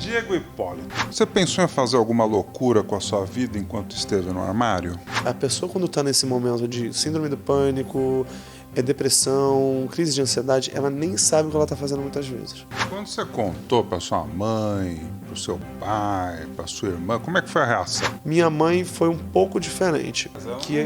Diego Hipólito, você pensou em fazer alguma loucura com a sua vida enquanto esteve no armário? A pessoa, quando está nesse momento de síndrome do pânico, depressão, crise de ansiedade, ela nem sabe o que ela está fazendo muitas vezes. Quando você contou para sua mãe, para o seu pai, para sua irmã, como é que foi a reação? Minha mãe foi um pouco diferente.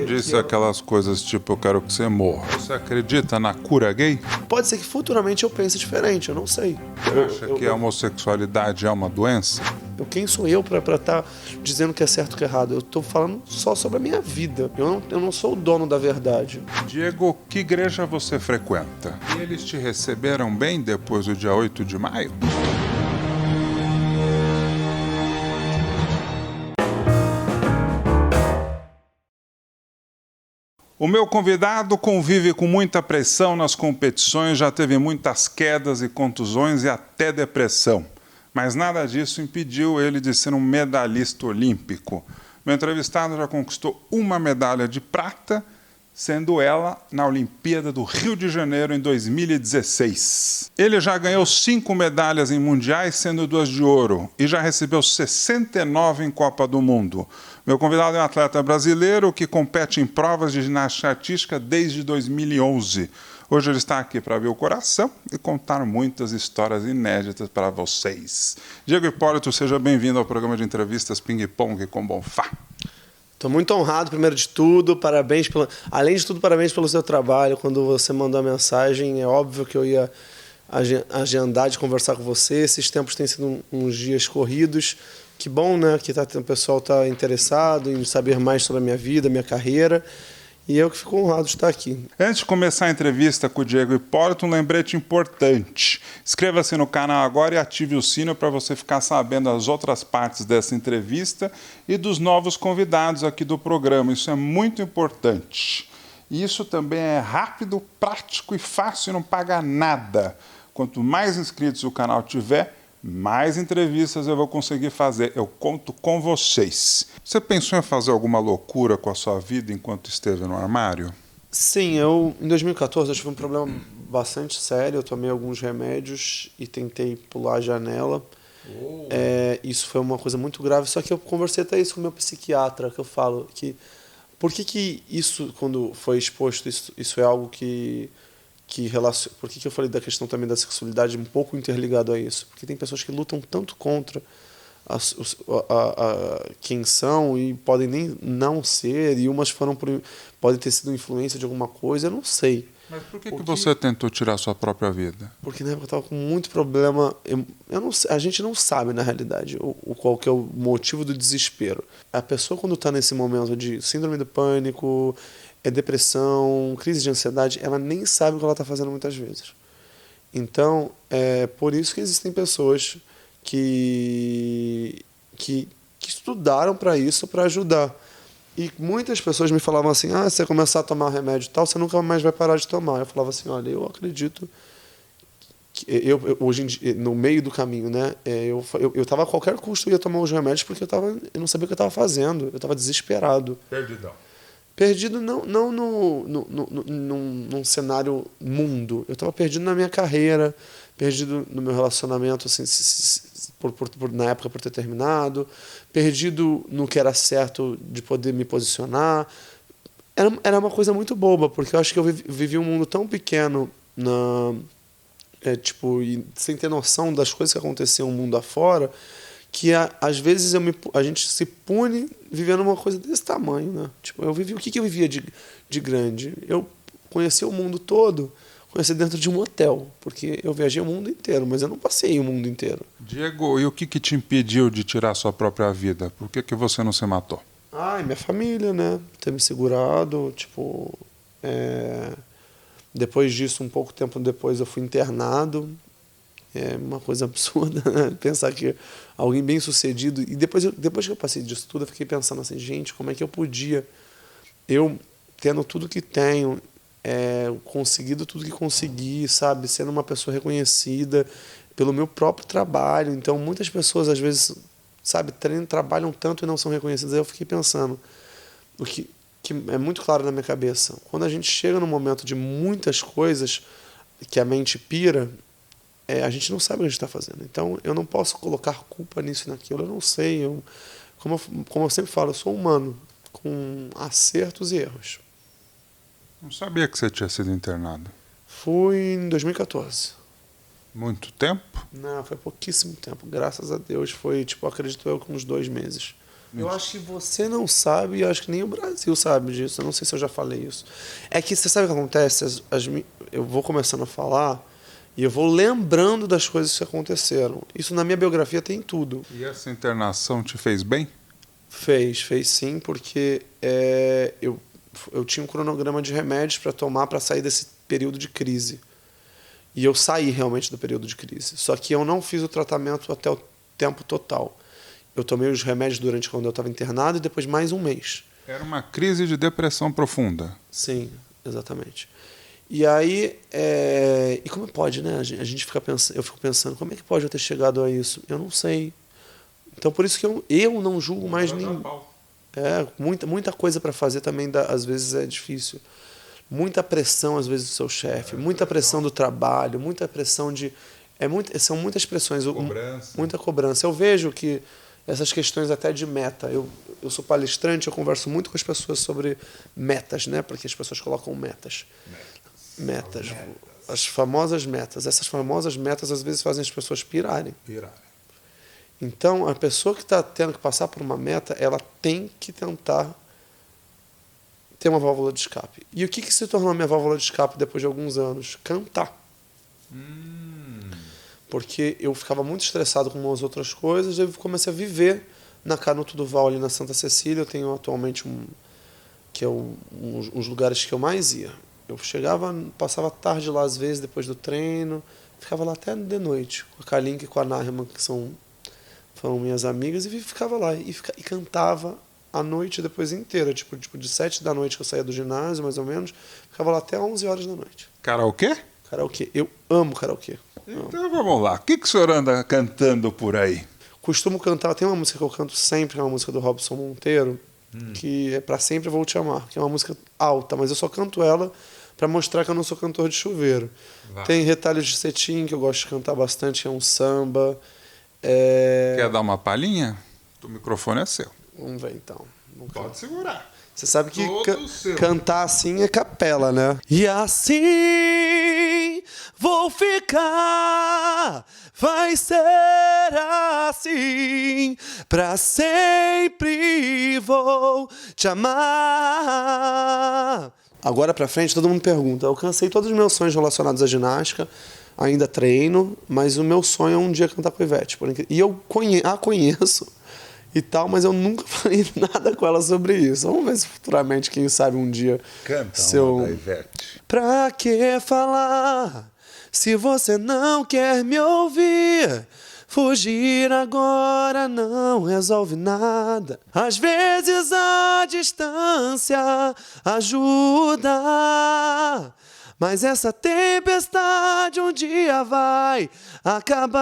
Disse aquelas coisas tipo, eu quero que você morra. Você acredita na cura gay? Pode ser que futuramente eu pense diferente, eu não sei. Você acha que a homossexualidade é uma doença? Quem sou eu para estar dizendo que é certo ou que é errado? Eu estou falando só sobre a minha vida. Eu não sou o dono da verdade. Diego, que igreja você frequenta? E eles te receberam bem depois do dia 8 de maio? O meu convidado convive com muita pressão nas competições, já teve muitas quedas e contusões e até depressão. Mas nada disso impediu ele de ser um medalhista olímpico. Meu entrevistado já conquistou uma medalha de prata, sendo ela na Olimpíada do Rio de Janeiro em 2016. Ele já ganhou 5 medalhas em mundiais, sendo 2 de ouro, e já recebeu 69 em Copa do Mundo. Meu convidado é um atleta brasileiro que compete em provas de ginástica artística desde 2011. Hoje ele está aqui para abrir o coração e contar muitas histórias inéditas para vocês. Diego Hipólito, seja bem-vindo ao programa de entrevistas Ping Pong com Bonfá. Estou muito honrado, primeiro de tudo, além de tudo, parabéns pelo seu trabalho. Quando você mandou a mensagem, é óbvio que eu ia agendar de conversar com você. Esses tempos têm sido uns dias corridos. Que bom, né, que o pessoal está interessado em saber mais sobre a minha vida, minha carreira. E eu que fico honrado de estar aqui. Antes de começar a entrevista com o Diego Hipólito, um lembrete importante. Inscreva-se no canal agora e ative o sino para você ficar sabendo as outras partes dessa entrevista e dos novos convidados aqui do programa. Isso é muito importante. E isso também é rápido, prático e fácil e não paga nada. Quanto mais inscritos o canal tiver, mais entrevistas eu vou conseguir fazer. Eu conto com vocês. Você pensou em fazer alguma loucura com a sua vida enquanto esteve no armário? Sim, em 2014 eu tive um problema bastante sério. Eu tomei alguns remédios e tentei pular a janela. Isso foi uma coisa muito grave. Só que eu conversei até isso com o meu psiquiatra, que eu falo que por que isso, quando foi exposto, isso é algo por que eu falei da questão também da sexualidade um pouco interligado a isso? Porque tem pessoas que lutam tanto contra quem são e podem nem não ser, e umas podem ter sido influência de alguma coisa, eu não sei. Mas por que você tentou tirar sua própria vida? Porque na época eu estava com muito problema. Eu não sei, a gente não sabe, na realidade, qual que é o motivo do desespero. A pessoa, quando está nesse momento de síndrome do pânico, depressão, crise de ansiedade, ela nem sabe o que ela está fazendo muitas vezes. Então, é por isso que existem pessoas que estudaram para isso, para ajudar. E muitas pessoas me falavam assim, se você começar a tomar remédio e tal, você nunca mais vai parar de tomar. Eu falava assim, olha, eu acredito que eu hoje em dia, no meio do caminho, né, eu estava a qualquer custo, eu ia tomar os remédios porque eu não sabia o que eu estava fazendo, eu estava desesperado. Perdido não num cenário mundo. Eu estava perdido na minha carreira, perdido no meu relacionamento, assim, na época por ter terminado, perdido no que era certo de poder me posicionar. Era uma coisa muito boba, porque eu acho que eu vivi um mundo tão pequeno, e sem ter noção das coisas que aconteciam no mundo afora, que às vezes a gente se pune vivendo uma coisa desse tamanho, né? Tipo, o que eu vivia de grande? Eu conheci o mundo todo, conheci dentro de um hotel, porque eu viajei o mundo inteiro, mas eu não passei o mundo inteiro. Diego, e o que te impediu de tirar sua própria vida? Por que você não se matou? Minha família, né? Ter me segurado, depois disso, um pouco tempo depois, eu fui internado. É uma coisa absurda, né? Pensar que alguém bem sucedido... E depois que eu passei disso tudo, eu fiquei pensando assim, gente, como é que eu podia... Eu, tendo tudo que tenho, conseguido tudo que consegui, sabe? Sendo uma pessoa reconhecida pelo meu próprio trabalho. Então, muitas pessoas, às vezes, sabe, trabalham tanto e não são reconhecidas. Aí eu fiquei pensando, o que é muito claro na minha cabeça. Quando a gente chega num momento de muitas coisas que a mente pira... a gente não sabe o que a gente está fazendo. Então, eu não posso colocar culpa nisso e naquilo. Eu não sei. Como eu sempre falo, eu sou humano, com acertos e erros. Não sabia que você tinha sido internado. Fui em 2014. Muito tempo? Não, foi pouquíssimo tempo. Graças a Deus. Foi, acredito eu, com uns 2 meses. Eu acho que você não sabe, e acho que nem o Brasil sabe disso. Eu não sei se eu já falei isso. É que você sabe o que acontece? Eu vou começando a falar e eu vou lembrando das coisas que aconteceram. Isso na minha biografia tem tudo. E essa internação te fez bem? Fez sim, porque eu tinha um cronograma de remédios para tomar para sair desse período de crise. E eu saí realmente do período de crise. Só que eu não fiz o tratamento até o tempo total. Eu tomei os remédios durante quando eu estava internado e depois mais um mês. Era uma crise de depressão profunda. Sim, exatamente. E aí, e como pode, né? A gente fica pensando, eu fico pensando, como é que pode eu ter chegado a isso? Eu não sei. Então, por isso que eu não julgo mais ninguém. Muita coisa para fazer também, às vezes, é difícil. Muita pressão, às vezes, do seu chefe, muita pressão do trabalho, muita pressão de... são muitas pressões. Muita cobrança. Eu vejo que essas questões até de meta. Eu sou palestrante, eu converso muito com as pessoas sobre metas, né? Porque as pessoas colocam metas. Metas. As famosas metas. Essas famosas metas, às vezes, fazem as pessoas pirarem. Então, a pessoa que está tendo que passar por uma meta, ela tem que tentar ter uma válvula de escape. E o que se tornou a minha válvula de escape depois de alguns anos? Cantar. Porque eu ficava muito estressado com umas outras coisas, eu comecei a viver na Canuto do Val, ali na Santa Cecília. Eu tenho atualmente uns lugares que eu mais ia. Eu chegava, passava tarde lá às vezes, depois do treino, ficava lá até de noite, com a Kalinka e com a Narima, que foram minhas amigas, e ficava lá e cantava a noite depois inteira, tipo de 7 da noite que eu saía do ginásio, mais ou menos, ficava lá até 11 horas da noite. Karaokê? Karaokê. Eu amo karaokê. Então vamos lá. O que o senhor anda cantando por aí? Costumo cantar, tem uma música que eu canto sempre, que é uma música do Robson Monteiro, que é Pra Sempre Vou Te Amar, que é uma música alta, mas eu só canto ela para mostrar que eu não sou cantor de chuveiro. Tem Retalhos de Cetim, que eu gosto de cantar bastante, que é um samba. Quer dar uma palhinha? O microfone é seu. Vamos ver então. Pode segurar. Você sabe que cantar assim é capela, né? E assim vou ficar, vai ser assim, pra sempre vou te amar. Agora pra frente todo mundo pergunta, eu cansei todos os meus sonhos relacionados à ginástica, ainda treino, mas o meu sonho é um dia cantar com a Ivete. E eu conheço e tal, mas eu nunca falei nada com ela sobre isso. Vamos ver se futuramente, quem sabe um dia... Canta uma da Ivete. Pra que falar se você não quer me ouvir? Fugir agora não resolve nada. Às vezes a distância ajuda, mas essa tempestade um dia vai acabar.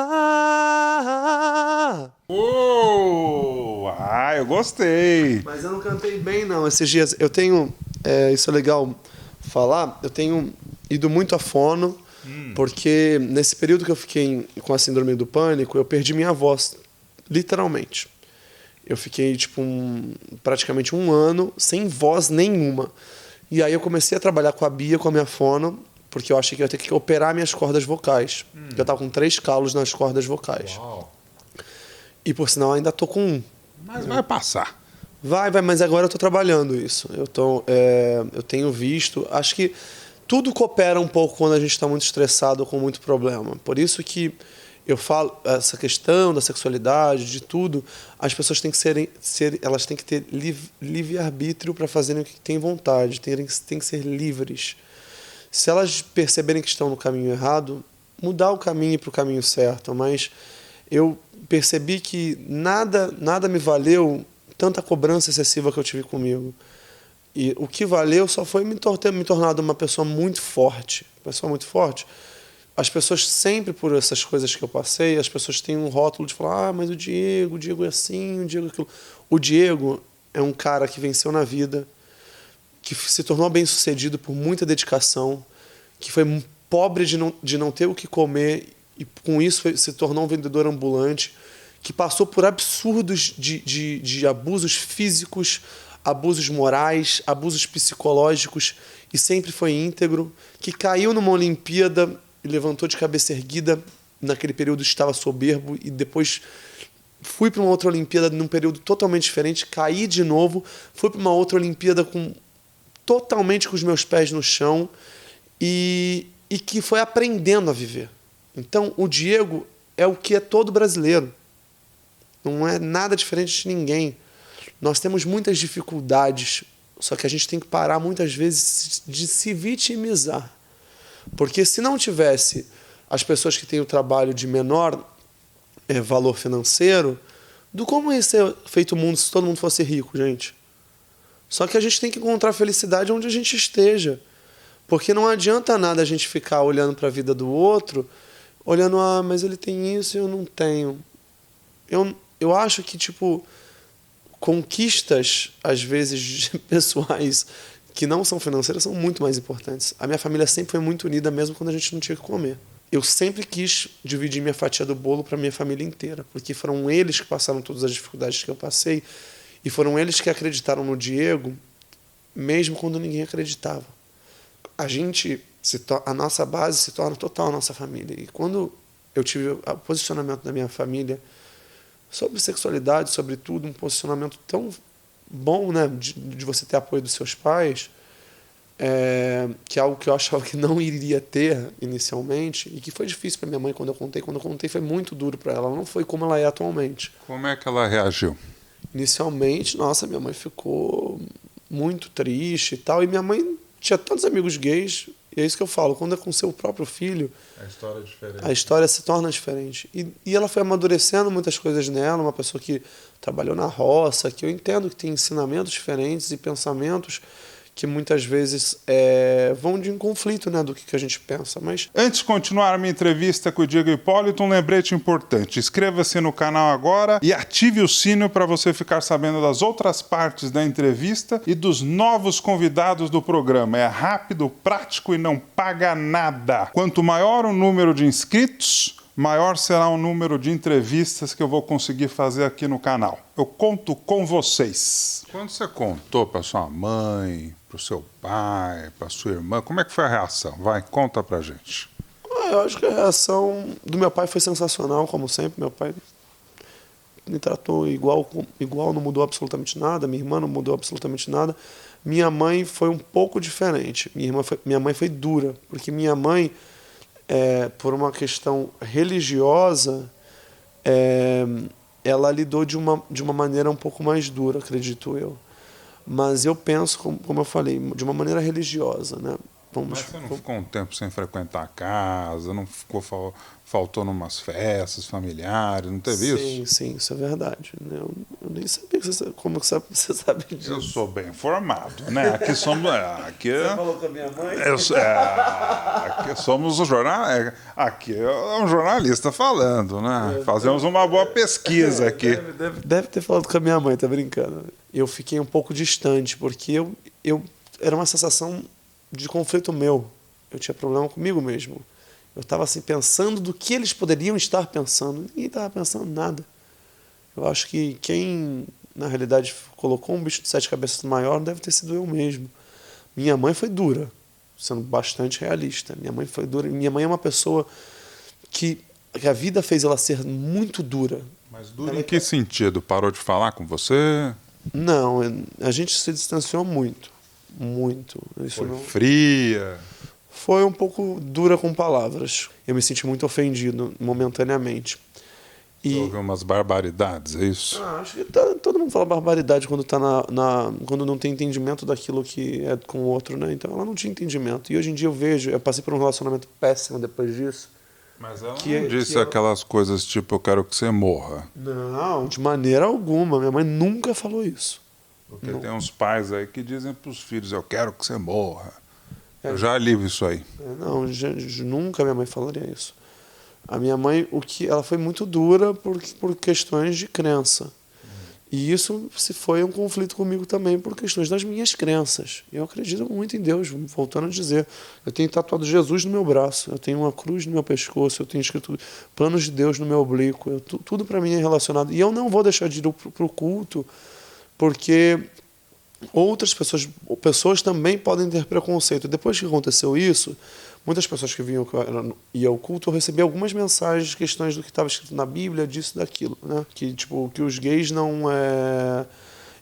Eu gostei. Mas eu não cantei bem, não. Esses dias eu tenho... isso é legal falar. Eu tenho ido muito a fono, porque nesse período que eu fiquei com a síndrome do pânico, eu perdi minha voz, literalmente. Eu fiquei praticamente um ano sem voz nenhuma. E aí eu comecei a trabalhar com a Bia, com a minha fono, porque eu achei que eu ia ter que operar minhas cordas vocais. Eu estava com 3 calos nas cordas vocais. Uau. E por sinal ainda estou com 1. Mas vai passar. Vai, mas agora eu estou trabalhando isso. Eu tenho visto... Acho que tudo coopera um pouco quando a gente está muito estressado ou com muito problema. Por isso que eu falo, essa questão da sexualidade, de tudo, as pessoas têm que elas têm que ter livre-arbítrio para fazerem o que têm vontade, têm que ser livres. Se elas perceberem que estão no caminho errado, mudar o caminho para o caminho certo. Mas eu percebi que nada me valeu tanta cobrança excessiva que eu tive comigo. E o que valeu só foi ter me tornado uma pessoa muito forte. As pessoas sempre, por essas coisas que eu passei, as pessoas têm um rótulo de falar, mas o Diego é assim, o Diego é aquilo. O Diego é um cara que venceu na vida, que se tornou bem-sucedido por muita dedicação, que foi pobre de não ter o que comer e com isso se tornou um vendedor ambulante, que passou por absurdos de abusos físicos, abusos morais, abusos psicológicos, e sempre foi íntegro, que caiu numa Olimpíada e levantou de cabeça erguida, naquele período estava soberbo, e depois fui para uma outra Olimpíada num período totalmente diferente, caí de novo, fui para uma outra Olimpíada totalmente com os meus pés no chão, e que foi aprendendo a viver. Então, o Diego é o que é todo brasileiro. Não é nada diferente de ninguém. Nós temos muitas dificuldades, só que a gente tem que parar muitas vezes de se vitimizar. Porque se não tivesse as pessoas que têm o trabalho de menor valor financeiro, como ia ser feito o mundo se todo mundo fosse rico, gente? Só que a gente tem que encontrar felicidade onde a gente esteja. Porque não adianta nada a gente ficar olhando para a vida do outro, olhando, mas ele tem isso e eu não tenho. Eu acho que, conquistas, às vezes, pessoais que não são financeiras são muito mais importantes. A minha família sempre foi muito unida, mesmo quando a gente não tinha o que comer. Eu sempre quis dividir minha fatia do bolo para a minha família inteira, porque foram eles que passaram todas as dificuldades que eu passei e foram eles que acreditaram no Diego, mesmo quando ninguém acreditava. A nossa base se torna total a nossa família. E quando eu tive o posicionamento da minha família sobre sexualidade, sobre tudo, um posicionamento tão bom, né, de você ter apoio dos seus pais, que é algo que eu achava que não iria ter inicialmente, e que foi difícil para minha mãe quando eu contei. Quando eu contei foi muito duro para ela, não foi como ela é atualmente. Como é que ela reagiu? Inicialmente, nossa, minha mãe ficou muito triste e tal, e minha mãe tinha tantos amigos gays, e é isso que eu falo, quando é com seu próprio filho, a história se torna diferente. E ela foi amadurecendo muitas coisas nela, uma pessoa que trabalhou na roça, que eu entendo que tem ensinamentos diferentes e pensamentos que muitas vezes vão de um conflito, né, do que a gente pensa. Mas antes de continuar a minha entrevista com o Diego Hipólito, um lembrete importante. Inscreva-se no canal agora e ative o sino para você ficar sabendo das outras partes da entrevista e dos novos convidados do programa. É rápido, prático e não paga nada. Quanto maior o número de inscritos, maior será o número de entrevistas que eu vou conseguir fazer aqui no canal. Eu conto com vocês. Quando você contou para sua mãe, para o seu pai, para sua irmã, como é que foi a reação? Vai, conta pra gente. Eu acho que a reação do meu pai foi sensacional, como sempre. Meu pai me tratou igual, não mudou absolutamente nada. Minha irmã não mudou absolutamente nada. Minha mãe foi um pouco diferente. Minha mãe foi dura, porque minha mãe, por uma questão religiosa, ela lidou de uma maneira um pouco mais dura, acredito eu. Mas eu penso, como eu falei, de uma maneira religiosa, né? Mas você não ficou um tempo sem frequentar a casa, não faltou numas festas familiares, não teve isso? Sim, isso é verdade. Eu nem sabia como você sabe disso. Eu sou bem informado, né? Aqui somos... Você falou com a minha mãe? Aqui somos aqui é um jornalista falando, né? Fazemos uma boa pesquisa aqui. Deve ter falado com a minha mãe, tá brincando. Eu fiquei um pouco distante, porque eu era uma sensação de conflito meu. Eu tinha problema comigo mesmo. Eu estava assim, pensando do que eles poderiam estar pensando. Ninguém estava pensando nada. Eu acho que quem, na realidade, colocou um bicho de 7 cabeças maior deve ter sido eu mesmo. Minha mãe foi dura, sendo bastante realista. Minha mãe foi dura. Minha mãe é uma pessoa que a vida fez ela ser muito dura. Mas dura em que sentido? Parou de falar com você? Não, a gente se distanciou muito. Muito. Isso foi não... fria? Foi um pouco dura com palavras. Eu me senti muito ofendido momentaneamente. Houve umas barbaridades, é isso? Acho que todo mundo fala barbaridade quando, quando não tem entendimento daquilo que é com o outro, né? Então ela não tinha entendimento. E hoje em dia eu passei por um relacionamento péssimo depois disso. Mas ela não disse aquelas coisas tipo, eu quero que você morra. Não, de maneira alguma. Minha mãe nunca falou isso. Porque tem uns pais aí que dizem para os filhos, eu quero que você morra. Eu já li isso aí. Não, nunca minha mãe falaria isso. A minha mãe, ela foi muito dura por questões de crença. E isso se foi um conflito comigo também por questões das minhas crenças. Eu acredito muito em Deus, voltando a dizer. Eu tenho tatuado Jesus no meu braço, eu tenho uma cruz no meu pescoço, eu tenho escrito planos de Deus no meu oblíquo. Tudo para mim é relacionado. E eu não vou deixar de ir para o culto, porque outras pessoas também podem ter preconceito. Depois que aconteceu isso, muitas pessoas que vinham e ao culto, eu recebi algumas mensagens, questões do que estava escrito na Bíblia, disso, daquilo, né? Que, tipo, que os gays não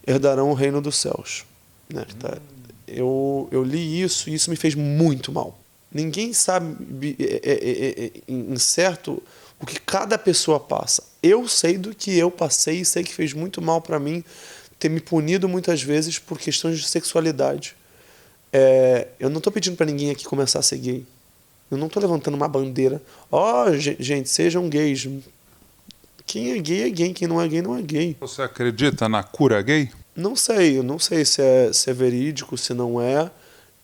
herdarão o reino dos céus. Né? Eu li isso e isso me fez muito mal. Ninguém sabe em certo o que cada pessoa passa. Eu sei do que eu passei e sei que fez muito mal para mim ter me punido muitas vezes por questões de sexualidade. Eu não estou pedindo para ninguém aqui começar a ser gay. Eu não estou levantando uma bandeira. Gente, sejam gays. Quem é gay, quem não é gay não é gay. Você acredita na cura gay? Não sei, eu não sei se é verídico, se não é.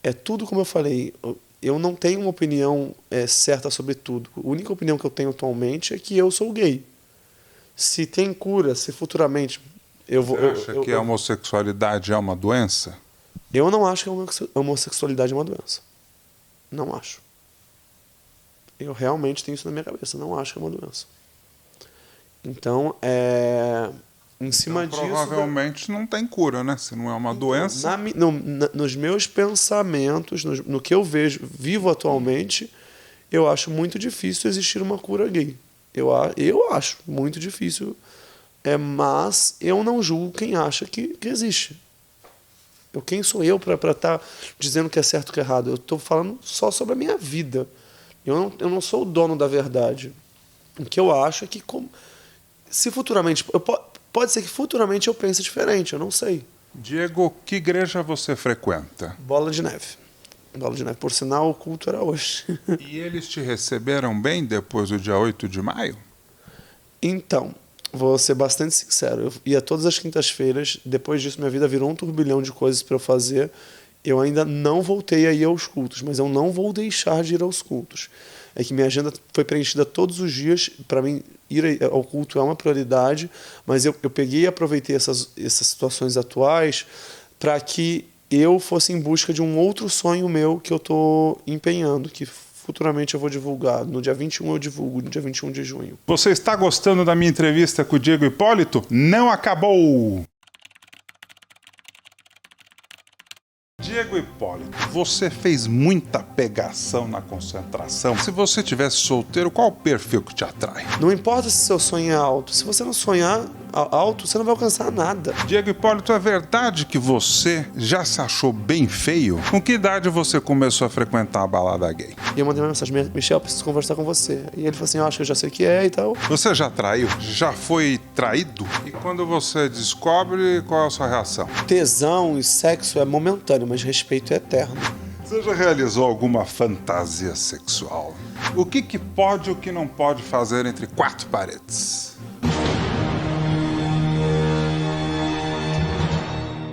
É tudo como eu falei. Eu não tenho uma opinião certa sobre tudo. A única opinião que eu tenho atualmente é que eu sou gay. Se tem cura, se futuramente... Você acha que a homossexualidade é uma doença? Eu não acho que a homossexualidade é uma doença. Não acho. Eu realmente tenho isso na minha cabeça. Não acho que é uma doença. Então, em cima disso... Provavelmente não tem cura, né? Se não é uma doença... Nos meus pensamentos, no que eu vivo atualmente, eu acho muito difícil existir uma cura gay. Eu acho muito difícil, mas eu não julgo quem acha que existe. Quem sou eu para estar dizendo que é certo ou que é errado? Eu estou falando só sobre a minha vida. Eu não sou o dono da verdade. O que eu acho é que, se futuramente... Pode ser que futuramente eu pense diferente, eu não sei. Diego, que igreja você frequenta? Bola de Neve. Bola de Neve. Por sinal, o culto era hoje. E eles te receberam bem depois do dia 8 de maio? Então, vou ser bastante sincero. Eu ia todas as quintas-feiras. Depois disso, minha vida virou um turbilhão de coisas para eu fazer. Eu ainda não voltei a ir aos cultos, mas eu não vou deixar de ir aos cultos. É que minha agenda foi preenchida todos os dias. Para mim, ir ao culto é uma prioridade, mas eu peguei e aproveitei essas situações atuais para que eu fosse em busca de um outro sonho meu que eu estou empenhando, que futuramente eu vou divulgar. No dia 21 eu divulgo, no dia 21 de junho. Você está gostando da minha entrevista com o Diego Hipólito? Não acabou! Diego Hipólito, você fez muita pegação na concentração. Se você tivesse solteiro, qual o perfil que te atrai? Não importa se seu sonho é alto. Se você não sonhar alto, você não vai alcançar nada. Diego Hipólito, é verdade que você já se achou bem feio? Com que idade você começou a frequentar a balada gay? E eu mandei uma mensagem: Michel, preciso conversar com você. E ele falou assim: eu acho que eu já sei o que é e tal. Você já traiu? Já foi traído? E quando você descobre, qual é a sua reação? Tesão e sexo é momentâneo, mas respeito é eterno. Você já realizou alguma fantasia sexual? O que pode e o que não pode fazer entre quatro paredes?